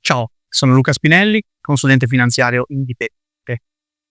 Ciao, sono Luca Spinelli, consulente finanziario indipendente.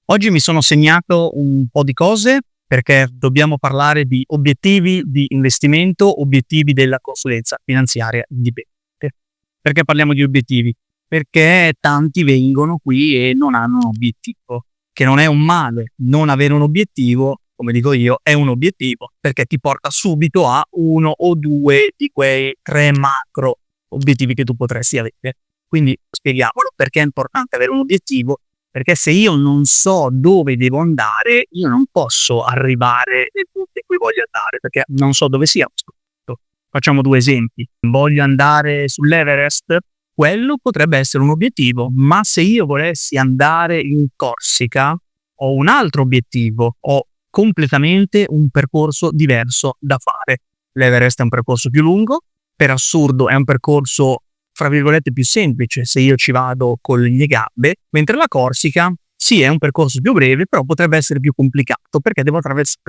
Oggi mi sono segnato un po' di cose perché dobbiamo parlare di obiettivi di investimento, obiettivi della consulenza finanziaria indipendente. Perché parliamo di obiettivi? Perché tanti vengono qui e non hanno un obiettivo, che non è un male. Non avere un obiettivo, come dico io, è un obiettivo, perché ti porta subito a uno o due di quei 3 macro obiettivi che tu potresti avere. Quindi spieghiamolo, perché è importante avere un obiettivo, perché se io non so dove devo andare, io non posso arrivare nel punto in cui voglio andare, perché non so dove sia questo punto. Facciamo 2 esempi. Voglio andare sull'Everest, quello potrebbe essere un obiettivo, ma se io volessi andare in Corsica, ho un altro obiettivo, ho completamente un percorso diverso da fare. L'Everest è un percorso più lungo, per assurdo è un percorso fra virgolette più semplice se io ci vado con le mie gambe, mentre la Corsica sì è un percorso più breve, però potrebbe essere più complicato perché devo attraversare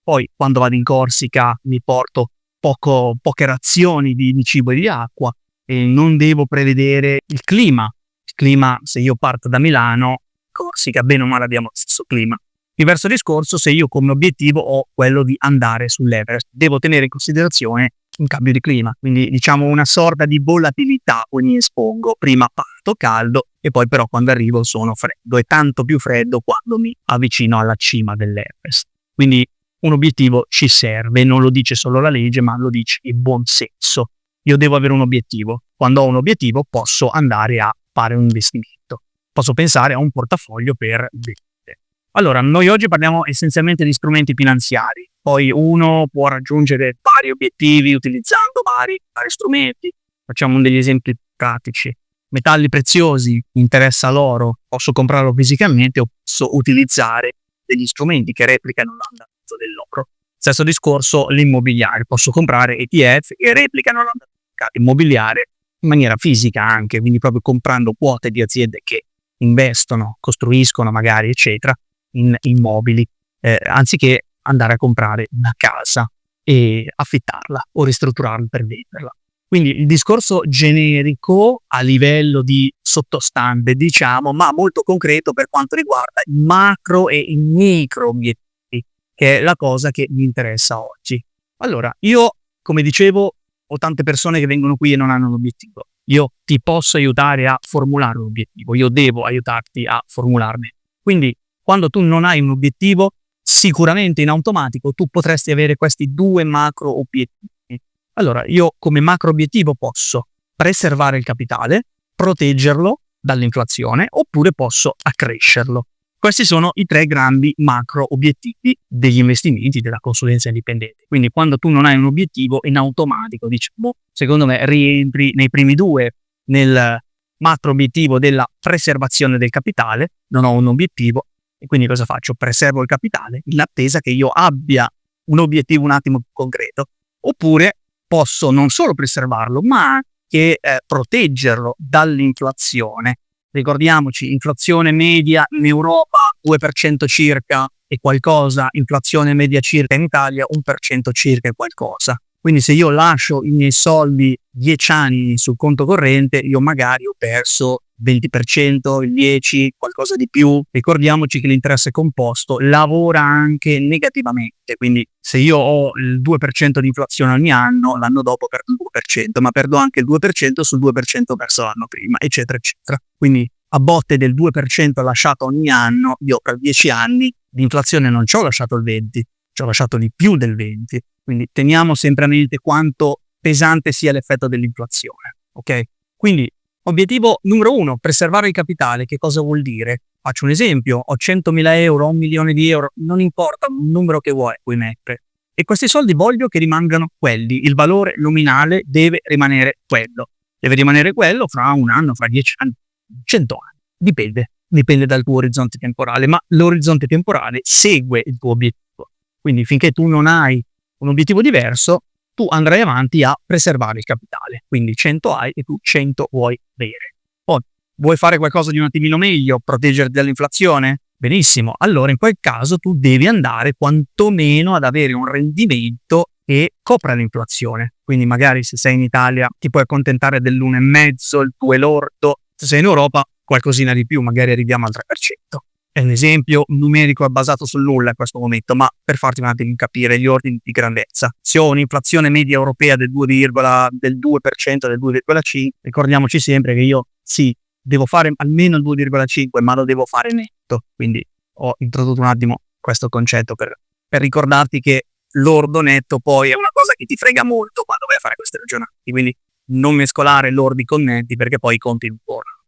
poi quando vado in Corsica mi porto poche razioni di cibo e di acqua e non devo prevedere il clima. Il clima, se io parto da Milano, Corsica bene o male abbiamo lo stesso clima. Diverso discorso se io come obiettivo ho quello di andare sull'Everest, devo tenere in considerazione un cambio di clima, quindi diciamo una sorta di volatilità cui mi espongo. Prima parto caldo e poi però quando arrivo sono freddo, e tanto più freddo quando mi avvicino alla cima dell'Everest. Quindi un obiettivo ci serve, non lo dice solo la legge ma lo dice il buon senso. Io devo avere un obiettivo, quando ho un obiettivo posso andare a fare un investimento, posso pensare a un portafoglio per vendere. Allora, noi oggi parliamo essenzialmente di strumenti finanziari, poi uno può raggiungere vari obiettivi utilizzando vari strumenti. Facciamo degli esempi pratici. Metalli preziosi, mi interessa l'oro, posso comprarlo fisicamente o posso utilizzare degli strumenti che replicano l'andamento dell'oro. Stesso discorso l'immobiliare, posso comprare ETF che replicano l'andamento immobiliare in maniera fisica anche, quindi proprio comprando quote di aziende che investono, costruiscono magari eccetera in immobili, anziché andare a comprare una casa e affittarla o ristrutturarla per venderla. Quindi il discorso generico a livello di sottostante, diciamo, ma molto concreto per quanto riguarda il macro e i micro obiettivi, che è la cosa che mi interessa oggi. Allora, io, come dicevo, ho tante persone che vengono qui e non hanno un obiettivo. Io ti posso aiutare a formulare un obiettivo, io devo aiutarti a formularne. Quindi, quando tu non hai un obiettivo, sicuramente in automatico tu potresti avere questi 2 macro obiettivi. Allora, io come macro obiettivo posso preservare il capitale, proteggerlo dall'inflazione, oppure posso accrescerlo. Questi sono i 3 grandi macro obiettivi degli investimenti, della consulenza indipendente. Quindi quando tu non hai un obiettivo, in automatico, diciamo, secondo me rientri nei primi 2, nel macro obiettivo della preservazione del capitale, non ho un obiettivo, e quindi cosa faccio? Preservo il capitale in attesa che io abbia un obiettivo un attimo più concreto. Oppure posso non solo preservarlo, ma anche proteggerlo dall'inflazione. Ricordiamoci, inflazione media in Europa 2% circa e qualcosa, inflazione media circa in Italia 1% circa e qualcosa. Quindi se io lascio i miei soldi 10 anni sul conto corrente, io magari ho perso 20%, il 10%, qualcosa di più. Ricordiamoci che l'interesse composto lavora anche negativamente, quindi se io ho il 2% di inflazione ogni anno, l'anno dopo perdo il 2%, ma perdo anche il 2% sul 2% perso l'anno prima, eccetera, eccetera. Quindi a botte del 2% lasciato ogni anno, io per 10 anni di inflazione non ci ho lasciato il 20%, ci ho lasciato di più del 20%. Quindi teniamo sempre a mente quanto pesante sia l'effetto dell'inflazione, ok? Quindi obiettivo numero 1, preservare il capitale. Che cosa vuol dire? Faccio un esempio, ho 100.000 euro, ho 1 milione di euro, non importa, un numero che vuoi puoi mettere. E questi soldi voglio che rimangano quelli, il valore nominale deve rimanere quello. Deve rimanere quello fra un anno, fra 10 anni, 100 anni, dipende dal tuo orizzonte temporale, ma l'orizzonte temporale segue il tuo obiettivo. Quindi finché tu non hai un obiettivo diverso, tu andrai avanti a preservare il capitale. Quindi 100 hai e tu 100 vuoi avere. Poi vuoi fare qualcosa di un attimino meglio, proteggerti dall'inflazione? Benissimo, allora in quel caso tu devi andare quantomeno ad avere un rendimento che copra l'inflazione. quindi magari se sei in Italia ti puoi accontentare dell'1,5, il 2 lordo, se sei in Europa qualcosina di più, magari arriviamo al 3%. È un esempio numerico basato sul nulla in questo momento, ma per farti un attimo capire gli ordini di grandezza. Se ho un'inflazione media europea del 2%, del 2,5%, ricordiamoci sempre che io sì, devo fare almeno il 2,5, ma lo devo fare netto. Quindi ho introdotto un attimo questo concetto per ricordarti che l'ordo netto poi è una cosa che ti frega molto quando vai a fare queste ragionamenti. Quindi non mescolare lordi con netti perché poi i conti non tornano.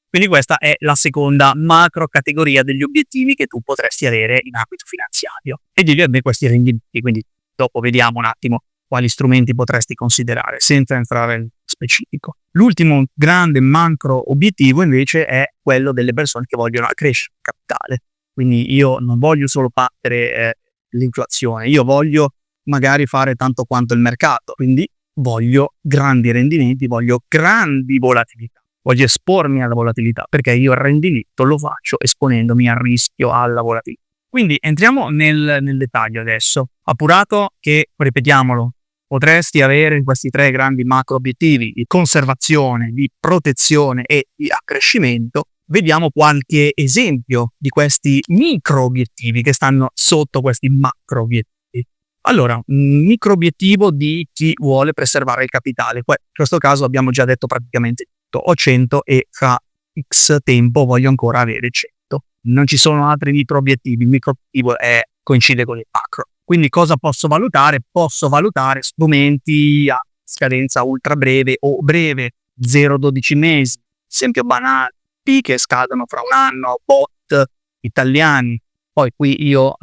Quindi questa è la seconda macro categoria degli obiettivi che tu potresti avere in ambito finanziario e devi avere questi rendimenti. Quindi dopo vediamo un attimo quali strumenti potresti considerare senza entrare nel specifico. L'ultimo grande macro obiettivo invece è quello delle persone che vogliono crescere il capitale. Quindi io non voglio solo battere l'inflazione, io voglio magari fare tanto quanto il mercato, quindi voglio grandi rendimenti, voglio grandi volatilità. Voglio espormi alla volatilità perché io il rendimento lo faccio esponendomi al rischio, alla volatilità. Quindi entriamo nel dettaglio adesso. Appurato che, ripetiamolo, potresti avere questi 3 grandi macro obiettivi di conservazione, di protezione e di accrescimento, vediamo qualche esempio di questi micro obiettivi che stanno sotto questi macro obiettivi. Allora, un micro obiettivo di chi vuole preservare il capitale. Poi, in questo caso abbiamo già detto praticamente ho 100 e fra X tempo voglio ancora avere 100. Non ci sono altri micro obiettivi, il micro obiettivo coincide con il macro. Quindi cosa posso valutare? Posso valutare strumenti a scadenza ultra breve o breve, 0-12 mesi, esempio banale, che scadono fra un anno, bot italiani. Poi qui io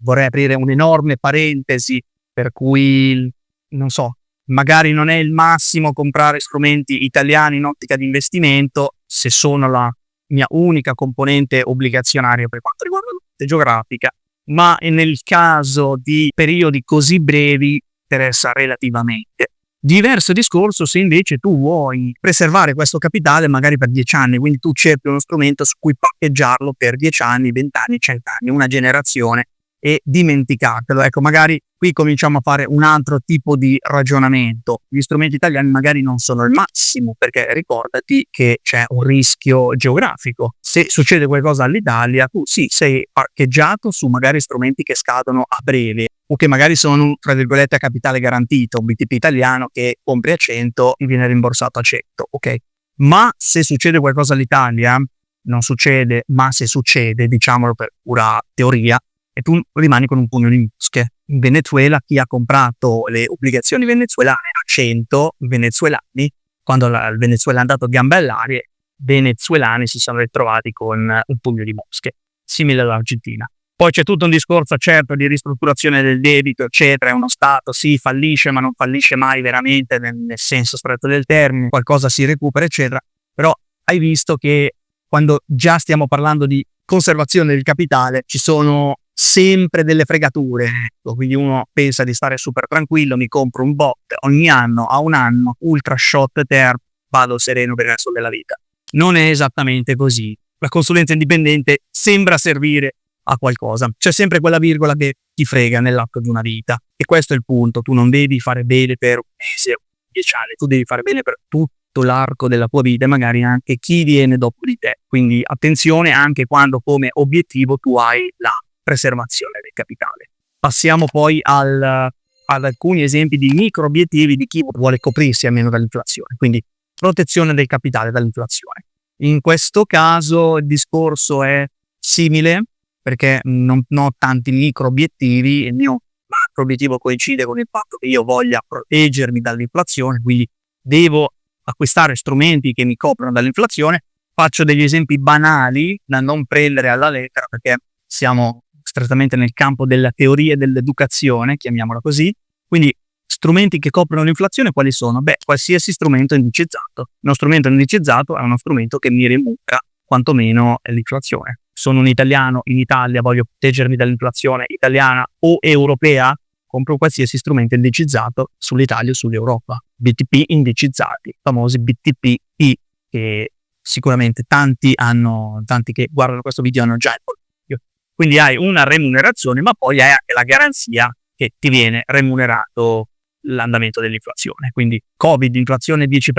vorrei aprire un'enorme parentesi per cui, non so, magari non è il massimo comprare strumenti italiani in ottica di investimento se sono la mia unica componente obbligazionaria per quanto riguarda la parte geografica, ma nel caso di periodi così brevi interessa relativamente. Diverso discorso se invece tu vuoi preservare questo capitale magari per 10 anni, quindi tu cerchi uno strumento su cui packaggiarlo per 10 anni, 20 anni, 100 anni, una generazione e dimenticartelo. Ecco, magari qui cominciamo a fare un altro tipo di ragionamento. Gli strumenti italiani magari non sono il massimo, perché ricordati che c'è un rischio geografico. Se succede qualcosa all'Italia, tu sì, sei parcheggiato su magari strumenti che scadono a breve o che magari sono, tra virgolette, a capitale garantito, un BTP italiano che compri a 100 e viene rimborsato a 100, ok? Ma se succede qualcosa all'Italia, non succede, ma se succede, diciamolo per pura teoria, e tu rimani con un pugno di mosche. In Venezuela chi ha comprato le obbligazioni venezuelane a 100 venezuelani, quando il Venezuela è andato a gambe all'aria, venezuelani si sono ritrovati con un pugno di mosche, simile all'Argentina. Poi c'è tutto un discorso, certo, di ristrutturazione del debito, eccetera. È uno Stato, sì, fallisce, ma non fallisce mai veramente nel senso stretto del termine, qualcosa si recupera, eccetera. Però hai visto che quando già stiamo parlando di conservazione del capitale ci sono sempre delle fregature, ecco. Quindi uno pensa di stare super tranquillo, mi compro un bot ogni anno, a un anno, ultra short term, vado sereno per il resto della vita. Non è esattamente così. La consulenza indipendente sembra servire a qualcosa. C'è sempre quella virgola che ti frega nell'arco di una vita. E questo è il punto. Tu non devi fare bene per un mese o 10 anni, tu devi fare bene per tutto l'arco della tua vita e magari anche chi viene dopo di te. Quindi attenzione anche quando come obiettivo tu hai la preservazione del capitale. Passiamo poi ad alcuni esempi di micro obiettivi di chi vuole coprirsi almeno dall'inflazione. Quindi protezione del capitale dall'inflazione. In questo caso il discorso è simile, perché non ho tanti micro obiettivi, il mio macro obiettivo coincide con il fatto che io voglia proteggermi dall'inflazione, quindi devo acquistare strumenti che mi coprono dall'inflazione. Faccio degli esempi banali da non prendere alla lettera perché siamo strettamente nel campo della teoria e dell'educazione, chiamiamola così. Quindi strumenti che coprono l'inflazione quali sono? Beh, qualsiasi strumento indicizzato. Uno strumento indicizzato è uno strumento che mi remunera quantomeno l'inflazione. Sono un italiano in Italia, voglio proteggermi dall'inflazione italiana o europea, compro qualsiasi strumento indicizzato sull'Italia o sull'Europa. BTP indicizzati, famosi BTP-I, che sicuramente tanti che guardano questo video hanno già il portafoglio. Quindi hai una remunerazione, ma poi hai anche la garanzia che ti viene remunerato l'andamento dell'inflazione. Quindi Covid, inflazione 10%,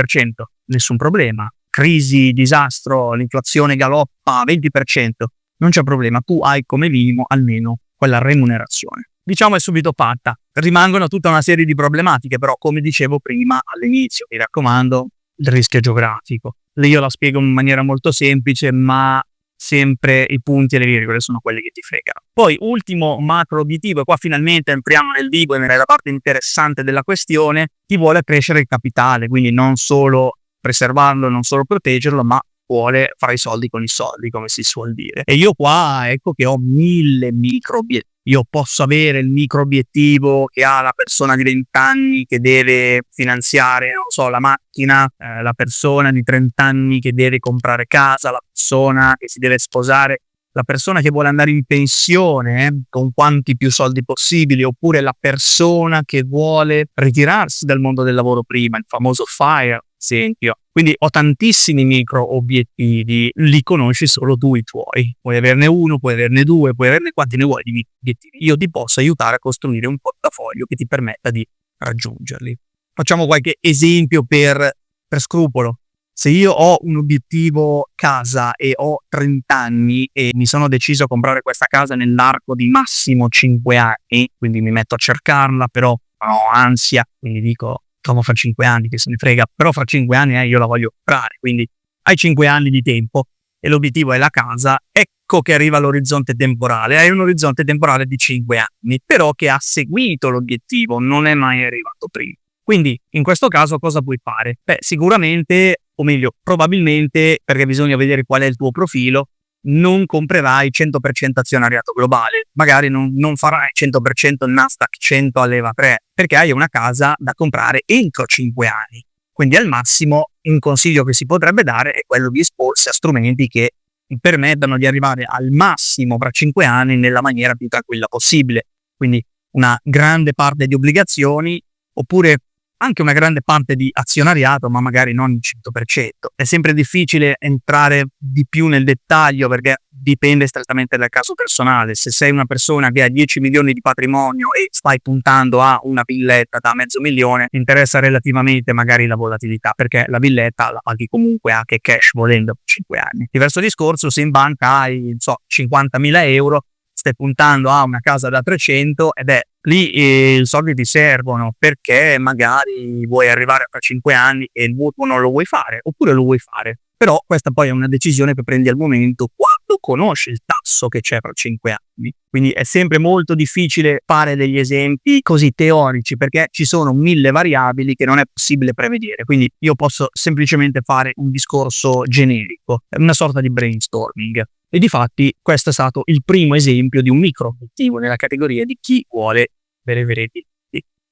nessun problema. Crisi, disastro, l'inflazione galoppa 20%, non c'è problema. Tu hai come minimo almeno quella remunerazione. Diciamo è subito fatta. Rimangono tutta una serie di problematiche, però come dicevo prima all'inizio, mi raccomando, il rischio geografico. Io la spiego in maniera molto semplice, ma sempre i punti e le virgole sono quelli che ti fregano. Poi ultimo macro obiettivo, e qua finalmente entriamo nel vivo e nella parte interessante della questione, chi vuole crescere il capitale, quindi non solo preservarlo, non solo proteggerlo, ma vuole fare i soldi con i soldi, come si suol dire. E io qua ecco che ho 1000 micro obiettivi. Io posso avere il micro obiettivo che ha la persona di 20 anni che deve finanziare, non so, la macchina, la persona di 30 anni che deve comprare casa, la persona che si deve sposare, la persona che vuole andare in pensione con quanti più soldi possibili, oppure la persona che vuole ritirarsi dal mondo del lavoro prima, il famoso FIRE, esempio. Quindi ho tantissimi micro obiettivi, li conosci solo tu i tuoi. Puoi averne uno, puoi averne due, puoi averne quanti ne vuoi di micro obiettivi. Io ti posso aiutare a costruire un portafoglio che ti permetta di raggiungerli. Facciamo qualche esempio per scrupolo. Se io ho un obiettivo casa e ho 30 anni e mi sono deciso a comprare questa casa nell'arco di massimo 5 anni, quindi mi metto a cercarla, però ho ansia, quindi dico come fra 5 anni, che se ne frega, però fra 5 anni io la voglio comprare, quindi hai 5 anni di tempo e l'obiettivo è la casa, ecco che arriva l'orizzonte temporale, hai un orizzonte temporale di 5 anni, però che ha seguito l'obiettivo, non è mai arrivato prima. Quindi in questo caso cosa puoi fare? Beh, sicuramente, o meglio, probabilmente, perché bisogna vedere qual è il tuo profilo, non comprerai 100% azionariato globale, magari non farai 100% il Nasdaq 100 a leva 3, perché hai una casa da comprare entro 5 anni. Quindi al massimo un consiglio che si potrebbe dare è quello di esporsi a strumenti che permettano di arrivare al massimo fra 5 anni nella maniera più tranquilla possibile. Quindi una grande parte di obbligazioni, oppure anche una grande parte di azionariato, ma magari non il 100%. È sempre difficile entrare di più nel dettaglio perché dipende strettamente dal caso personale. Se sei una persona che ha 10 milioni di patrimonio e stai puntando a una villetta da $500,000, ti interessa relativamente magari la volatilità, perché la villetta la paghi comunque anche cash volendo per 5 anni. Diverso discorso se in banca hai, 50.000 euro, stai puntando a una casa da 300 ed è lì i soldi ti servono perché magari vuoi arrivare fra 5 anni e il mutuo non lo vuoi fare, oppure lo vuoi fare. Però questa poi è una decisione che prendi al momento quando conosci il tasso che c'è fra 5 anni. Quindi è sempre molto difficile fare degli esempi così teorici perché ci sono 1000 variabili che non è possibile prevedere. Quindi io posso semplicemente fare un discorso generico, una sorta di brainstorming. E difatti questo è stato il primo esempio di un micro obiettivo nella categoria di chi vuole avere diritti.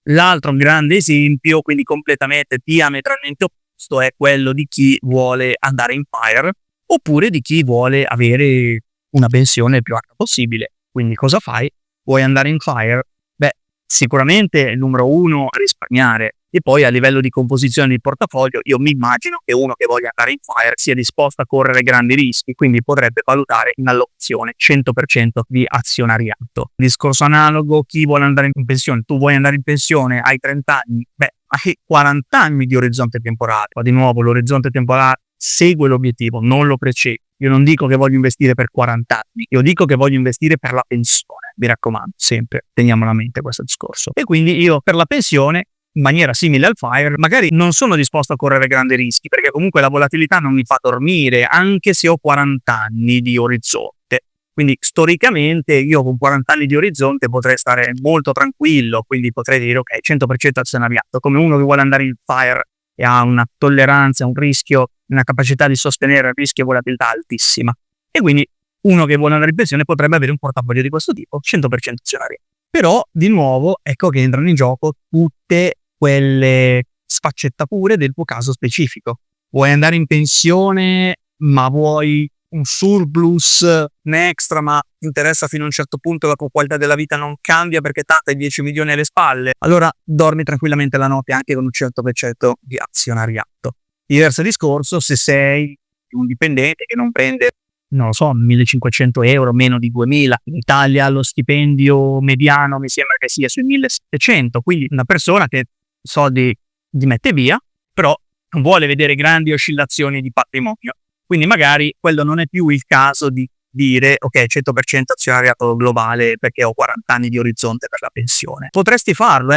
L'altro grande esempio, quindi completamente diametralmente opposto, è quello di chi vuole andare in FIRE oppure di chi vuole avere una pensione il più alta possibile. Quindi cosa fai? Vuoi andare in FIRE? Beh, sicuramente il numero uno risparmiare. E poi a livello di composizione di portafoglio io mi immagino che uno che voglia andare in FIRE sia disposto a correre grandi rischi, quindi potrebbe valutare un'allocazione 100% di azionariato. Discorso analogo, chi vuole andare in pensione, tu vuoi andare in pensione, hai 30 anni, beh, hai 40 anni di orizzonte temporale, ma di nuovo l'orizzonte temporale segue l'obiettivo, non lo precede. Io non dico che voglio investire per 40 anni, io dico che voglio investire per la pensione, mi raccomando, sempre teniamo a mente questo discorso. E quindi io per la pensione, in maniera simile al FIRE, magari non sono disposto a correre grandi rischi, perché comunque la volatilità non mi fa dormire, anche se ho 40 anni di orizzonte. Quindi storicamente io con 40 anni di orizzonte potrei stare molto tranquillo, quindi potrei dire ok, 100% azionariato, come uno che vuole andare in FIRE e ha una tolleranza, un rischio, una capacità di sostenere il rischio e volatilità altissima. E quindi uno che vuole andare in pensione potrebbe avere un portafoglio di questo tipo, 100% azionario. Però, di nuovo, ecco che entrano in gioco tutte quelle sfaccettature del tuo caso specifico. Vuoi andare in pensione, ma vuoi un surplus, un extra, ma ti interessa fino a un certo punto, la tua qualità della vita non cambia perché tanto hai 10 milioni alle spalle. Allora dormi tranquillamente la notte anche con un 100% di azionariato. Diverso discorso se sei un dipendente che non prende, non lo so, 1.500 euro, meno di 2.000. In Italia lo stipendio mediano mi sembra che sia sui 1.700, quindi una persona che soldi li mette via, però non vuole vedere grandi oscillazioni di patrimonio. Quindi magari quello non è più il caso di dire ok, 100% azionariato globale perché ho 40 anni di orizzonte per la pensione. Potresti farlo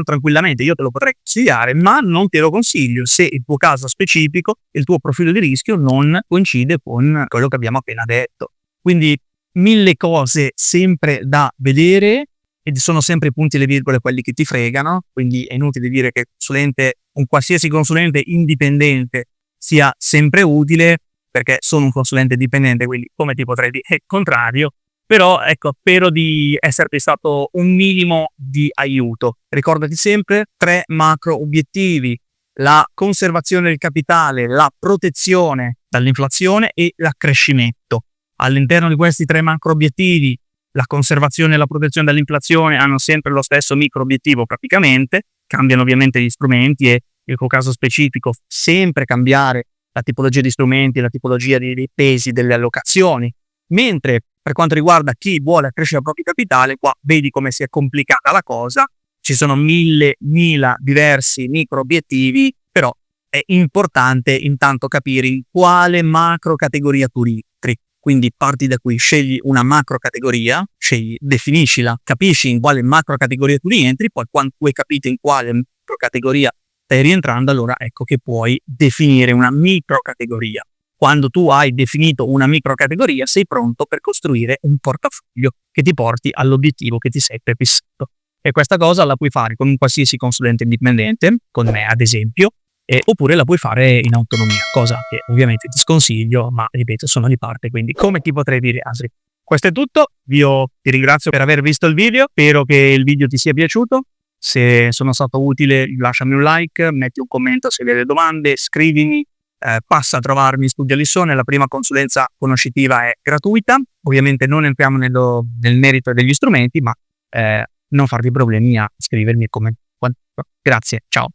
tranquillamente, io te lo potrei consigliare, ma non te lo consiglio se il tuo caso specifico, il tuo profilo di rischio non coincide con quello che abbiamo appena detto. Quindi 1000 cose sempre da vedere e sono sempre i punti e le virgole quelli che ti fregano, quindi è inutile dire che un qualsiasi consulente indipendente sia sempre utile, perché sono un consulente dipendente, quindi come ti potrei dire, è il contrario, però ecco, spero di esserti stato un minimo di aiuto. Ricordati sempre 3 macro obiettivi: la conservazione del capitale, la protezione dall'inflazione e l'accrescimento. All'interno di questi 3 macro obiettivi, la conservazione e la protezione dall'inflazione hanno sempre lo stesso micro obiettivo praticamente, cambiano ovviamente gli strumenti e nel tuo caso specifico sempre cambiare la tipologia di strumenti, la tipologia dei pesi delle allocazioni, mentre per quanto riguarda chi vuole accrescere il proprio capitale, qua vedi come si è complicata la cosa, ci sono mila diversi micro obiettivi, però è importante intanto capire in quale macro categoria tu rientri. Quindi parti da qui, scegli una macro categoria, definiscila, capisci in quale macro categoria tu rientri, poi quando tu hai capito in quale macro categoria stai rientrando, allora ecco che puoi definire una micro categoria. Quando tu hai definito una micro categoria, sei pronto per costruire un portafoglio che ti porti all'obiettivo che ti sei prefissato. E questa cosa la puoi fare con un qualsiasi consulente indipendente, con me ad esempio, oppure la puoi fare in autonomia, cosa che ovviamente ti sconsiglio, ma ripeto, sono di parte, quindi come ti potrei dire, Asri. Questo è tutto, io ti ringrazio per aver visto il video, spero che il video ti sia piaciuto. Se sono stato utile lasciami un like, metti un commento se hai delle domande, scrivimi, passa a trovarmi Studia Lissone, la prima consulenza conoscitiva è gratuita, ovviamente non entriamo nel merito degli strumenti, ma non farvi problemi a scrivermi e commentare. Grazie, ciao.